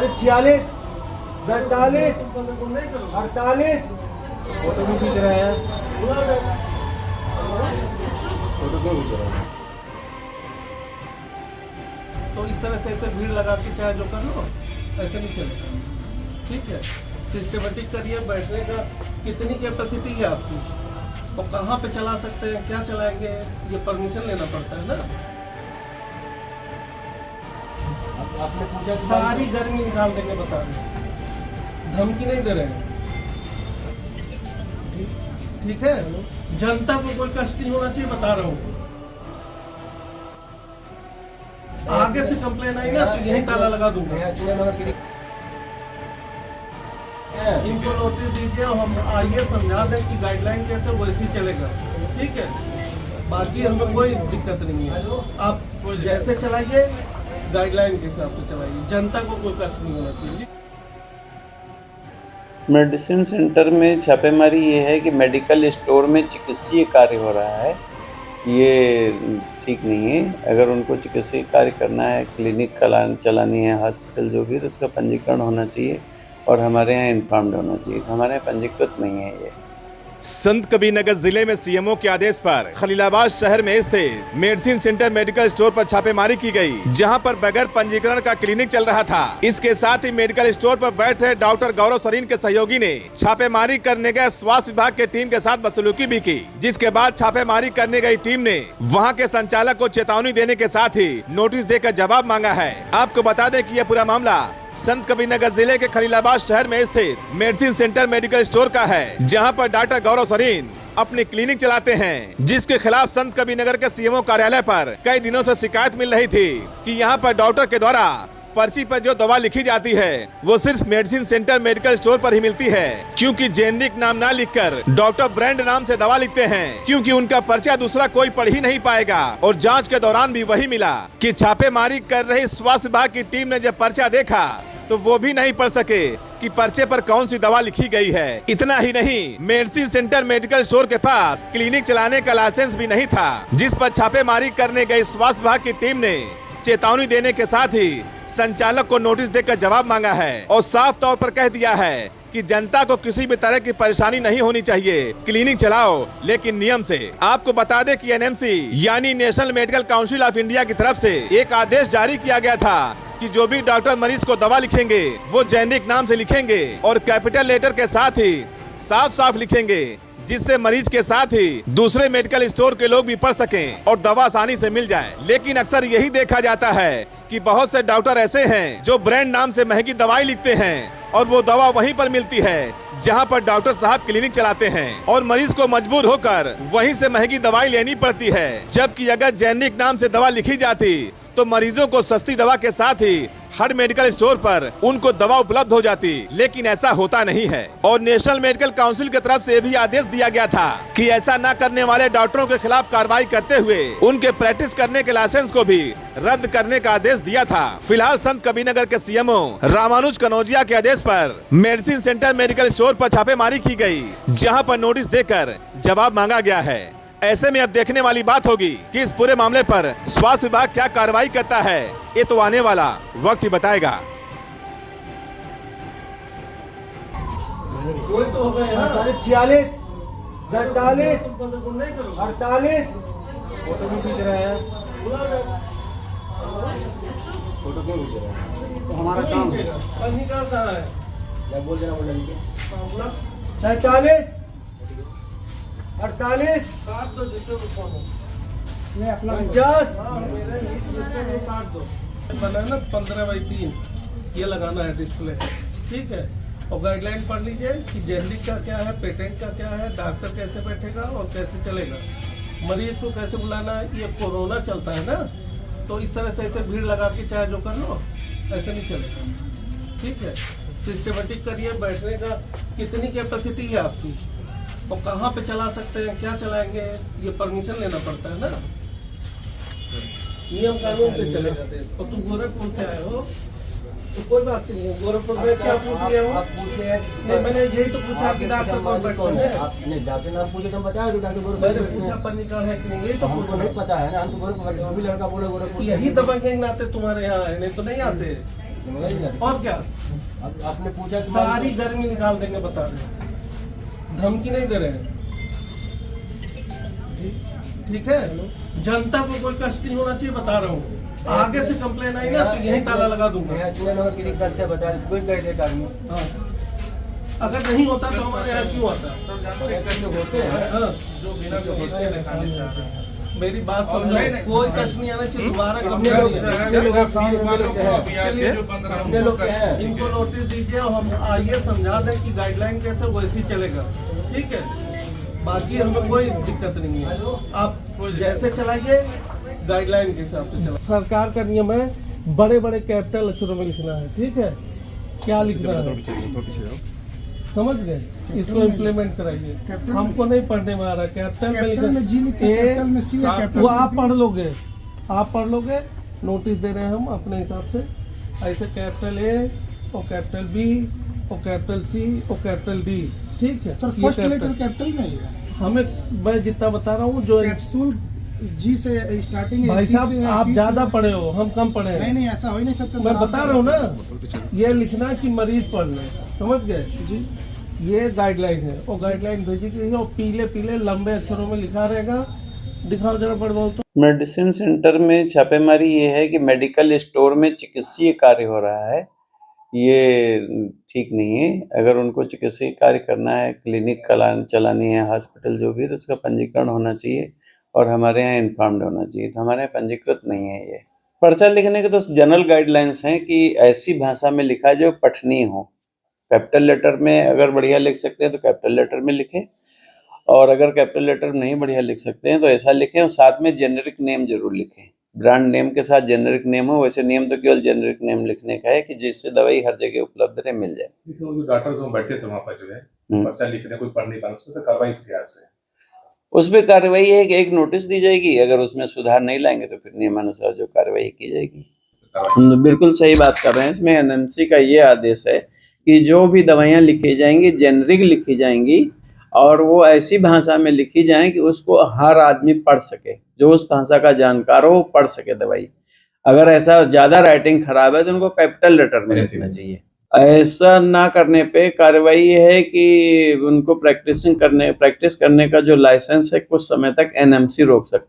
46, 47, 48। Photo क्यों खींच रहे हैं? फोटो क्यों खींच रहे हैं? तो इस तरह से ऐसे भीड़ लगा के चाहे जो कर लो, ऐसे नहीं चलेगा। ठीक है, सिस्टमेटिक करिए। बैठने का कितनी कैपेसिटी है आपकी, और कहाँ पे चला सकते हैं, क्या चलाएंगे, ये परमिशन लेना पड़ता है ना। आपने पूछा कि सारी गर्मी निकाल देंगे, बता रहे हैं, धमकी नहीं दे रहे हैं। ठीक है, जनता को कोई कष्ट नहीं होना चाहिए, बता रहा हूँ। आगे से कंप्लेन आई ना तो यही ताला लगा दूंगा। इनको नोटिस दीजिए, हम आइए समझा दें कि गाइडलाइन कैसे वैसे ही चलेगा। ठीक है, बाकी हमें कोई दिक्कत नहीं है। आप जैसे चलाइए, गाइडलाइन के हिसाब से चलाइए, जनता को कोई कष्ट नहीं होना चाहिए। मेडिसिन सेंटर में छापेमारी ये है कि मेडिकल स्टोर में चिकित्सीय कार्य हो रहा है, ये ठीक नहीं है। अगर उनको चिकित्सीय कार्य करना है, क्लिनिक चलानी है, हॉस्पिटल जो भी, तो उसका पंजीकरण होना चाहिए और हमारे यहाँ इन्फॉर्म्ड होना चाहिए। हमारे यहाँ पंजीकृत नहीं है ये। संत कबीरनगर जिले में सीएमओ के आदेश पर खलीलाबाद शहर में स्थित मेडिसिन सेंटर मेडिकल स्टोर पर छापेमारी की गई, जहां पर बगैर पंजीकरण का क्लिनिक चल रहा था। इसके साथ ही मेडिकल स्टोर पर बैठे डॉक्टर गौरव सरीन के सहयोगी ने छापेमारी करने गए स्वास्थ्य विभाग के टीम के साथ बदसलूकी भी की, जिसके बाद छापेमारी करने गई टीम ने वहाँ के संचालक को चेतावनी देने के साथ ही नोटिस देकर जवाब मांगा है। आपको बता दें कि यह पूरा मामला संत कबीरनगर जिले के खलीलाबाद शहर में स्थित मेडिसिन सेंटर मेडिकल स्टोर का है, जहां पर डॉक्टर गौरव सरीन अपनी क्लिनिक चलाते हैं, जिसके खिलाफ संत कबीरनगर के सीएमओ कार्यालय पर कई दिनों से शिकायत मिल रही थी कि यहां पर डॉक्टर के द्वारा पर्ची पर जो दवा लिखी जाती है वो सिर्फ मेडिसिन सेंटर मेडिकल स्टोर पर ही मिलती है, क्योंकि जेनरिक नाम ना लिखकर डॉक्टर ब्रांड नाम से दवा लिखते हैं, क्योंकि उनका पर्चा दूसरा कोई पढ़ ही नहीं पाएगा। और जांच के दौरान भी वही मिला कि छापेमारी कर रही स्वास्थ्य विभाग की टीम ने जब पर्चा देखा तो वो भी नहीं पढ़ सके कि पर्चे पर कौन सी दवा लिखी गई है। इतना ही नहीं, मेडिसिन सेंटर मेडिकल स्टोर के पास क्लिनिक चलाने का लाइसेंस भी नहीं था, जिस पर छापेमारी करने गई स्वास्थ्य विभाग की टीम ने चेतावनी देने के साथ ही संचालक को नोटिस देकर जवाब मांगा है और साफ तौर पर कह दिया है कि जनता को किसी भी तरह की परेशानी नहीं होनी चाहिए, क्लिनिक चलाओ लेकिन नियम से। आपको बता दें कि एनएमसी यानी national medical council of India की तरफ से एक आदेश जारी किया गया था कि जो भी डॉक्टर मरीज को दवा लिखेंगे वो जेनरिक नाम से लिखेंगे और कैपिटल लेटर के साथ ही साफ साफ लिखेंगे, जिससे मरीज के साथ ही दूसरे मेडिकल स्टोर के लोग भी पढ़ सकें और दवा आसानी से मिल जाए। लेकिन अक्सर यही देखा जाता है कि बहुत से डॉक्टर ऐसे हैं जो ब्रांड नाम से महंगी दवाई लिखते हैं और वो दवा वहीं पर मिलती है जहां पर डॉक्टर साहब क्लिनिक चलाते हैं, और मरीज को मजबूर होकर वहीं से महंगी दवाई लेनी पड़ती है। जबकि अगर जेनरिक नाम से दवा लिखी जाती तो मरीजों को सस्ती दवा के साथ ही हर मेडिकल स्टोर पर उनको दवा उपलब्ध हो जाती, लेकिन ऐसा होता नहीं है। और नेशनल मेडिकल काउंसिल की तरफ से भी आदेश दिया गया था कि ऐसा न करने वाले डॉक्टरों के खिलाफ कार्रवाई करते हुए उनके प्रैक्टिस करने के लाइसेंस को भी रद्द करने का आदेश दिया था। फिलहाल संत कबीरनगर के सीएमओ रामानुज कनौजिया के आदेश पर मेडिसिन सेंटर मेडिकल स्टोर पर छापेमारी की गई, जहाँ पर नोटिस देकर जवाब मांगा गया है। ऐसे में अब देखने वाली बात होगी कि इस पूरे मामले पर स्वास्थ्य विभाग क्या कार्रवाई करता है, ये तो आने वाला वक्त ही बताएगा। कोई तो हो गए यहाँ। 46, 47, नहीं करो। 48। फोटो क्यों खींच रहे हैं? फोटो क्यों खींच रहे हैं? तो हमारा काम है। पंजीकरण कहाँ है? क्या बोल देना बोल रही है? 47, 48। काट दो जिससे रुका हो। मैं अपना 50। हाँ, मेरे जिससे वो काट दो। बना है ना 15/3, ये लगाना है डिस्प्ले। ठीक है, और गाइडलाइन पढ़ लीजिए कि जेनरिक का क्या है, पेटेंट का क्या है, डॉक्टर कैसे बैठेगा और कैसे चलेगा, मरीज को कैसे बुलाना है। ये कोरोना चलता है ना, तो इस तरह से ऐसे भीड़ लगा के चाहे जो कर लो, ऐसे नहीं चलेगा। ठीक है, सिस्टमेटिक करिए। बैठने का कितनी कैपेसिटी है आपकी, और कहाँ पे चला सकते हैं, क्या चलाएंगे, ये परमिशन लेना पड़ता है ना। नियम कानून से चलेगा देश। और तुम गोरखपुर से आए हो तो कोई बात नहीं है। गोरखपुर में क्या पूछ रहे हो? आप पूछे नहीं, मैंने यही तो पूछा कि डॉक्टर कौन बैठते हैं। आपने डॉक्टर नाम पूछे तो बताया कि डॉक्टर गोरखपुर मैंने पूछा पंजीकरण है कि नहीं, यही तो हमको पूछा। नहीं पता है ना, हम तो गोरखपुर, वो भी लड़का बोले गोरखपुर। यही दबंग के नाते तुम्हारे यहाँ आए, नहीं तो नहीं आते। समझा नहीं यार? और क्या, अब आपने पूछा कि सारी गर्मी निकाल देंगे बता रहे हैं। धमकी नहीं दे रहे हैं, ठीक है। जनता को कोई कष्ट नहीं होना चाहिए बता रहा हूँ। आगे से कंप्लेन आई ना तो यही ताला लगा दूंगा। मेरा चुनाव नगर क्लिनिक दस्त है, बता कोई कर देगा आदमी। हाँ। अगर नहीं होता तो हमारे यहाँ क्यों आता? कुछ लोग होते हैं हाँ। मेरी बात समझो, कोई कष्ट नहीं आना चाहिए। दोबारा कितने लोग कितने लोग हैं? कितने लोग हैं? इनको नोटिस दीजिए, हम आइए समझा दें कि गाइडलाइन कैसे वैसे ही चलेगा, ठीक है। बाकी हमें कोई दिक्कत नहीं है, आप जैसे चलाइए गाइडलाइन के हिसाब से चला। सरकार का नियम है बड़े बड़े कैपिटल अक्षरों में लिखना है, ठीक है। क्या लिखना है समझ गए, इसको इम्प्लीमेंट कराइए। हमको नहीं पढ़ने में आ रहा, कैपिटल में लिखा, वो आप पढ़ लोगे, आप पढ़ लोगे। नोटिस दे रहे हैं हम अपने हिसाब से, ऐसे कैपिटल ए और कैपिटल बी और कैपिटल सी और कैपिटल डी, ठीक है सर। फर्स्ट लेटर कैपिटल में है। हमें, मैं जितना बता रहा हूँ जो कैप्सूल जी से स्टार्टिंग है। भाई साहब आप ज्यादा पढ़े हो, हम कम पढ़े हैं। नहीं ऐसा हो ही नहीं सकता। मैं बता रहा हूँ ना, ये लिखना कि मरीज पढ़ ले, समझ गए जी। ये गाइडलाइन है और गाइडलाइन भेजी गई है और पीले पीले लंबे अक्षरों में लिखा रहेगा। दिखाओ जरा पढ़वाओ तो। मेडिसिन सेंटर में छापेमारी ये है कि मेडिकल स्टोर में चिकित्सीय कार्य हो रहा है, ये ठीक नहीं है। अगर उनको चिकित्सीय कार्य करना है, क्लिनिक चलानी है, हॉस्पिटल जो भी, तो उसका पंजीकरण होना चाहिए और हमारे यहाँ इन्फॉर्म्ड होना चाहिए। तो हमारे यहाँ पंजीकृत नहीं है। ये पर्चा लिखने के तो जनरल गाइडलाइंस हैं कि ऐसी भाषा में लिखा जो पठनीय हो। कैपिटल लेटर में अगर बढ़िया लिख सकते हैं तो कैपिटल लेटर में लिखें, और अगर कैपिटल लेटर नहीं बढ़िया लिख सकते हैं तो ऐसा लिखें, और साथ में जेनेरिक नेम जरूर लिखें। ब्रांड नेम के साथ जेनेरिक नेम हो। वैसे नेम तो केवल जेनेरिक नेम लिखने का है कि जिससे दवाई हर जगह उपलब्ध रहे, मिल जाए। डॉक्टर जो बैठे थे वहाँ पर जो है पर्चा लिखने कोई पढ़ नहीं पा रहा, उसमें से कार्रवाई किया है। उस पर कार्रवाई है कि एक नोटिस दी जाएगी, अगर उसमें सुधार नहीं लाएंगे तो फिर नियमानुसार जो कार्रवाई की जाएगी। हम बिल्कुल सही बात कर रहे हैं। इसमें एनएमसी का ये आदेश है कि जो भी दवाइयाँ लिखी जाएंगी जेनरिक लिखी जाएंगी और वो ऐसी भाषा में लिखी जाए कि उसको हर आदमी पढ़ सके, जो उस भाषा का जानकार हो वो पढ़ सके दवाई। अगर ऐसा ज़्यादा राइटिंग खराब है तो उनको कैपिटल लेटर में लिखना चाहिए। ऐसा ना करने पे कार्रवाई है कि उनको प्रैक्टिस करने का जो लाइसेंस है कुछ समय तक एनएमसी रोक सकता है।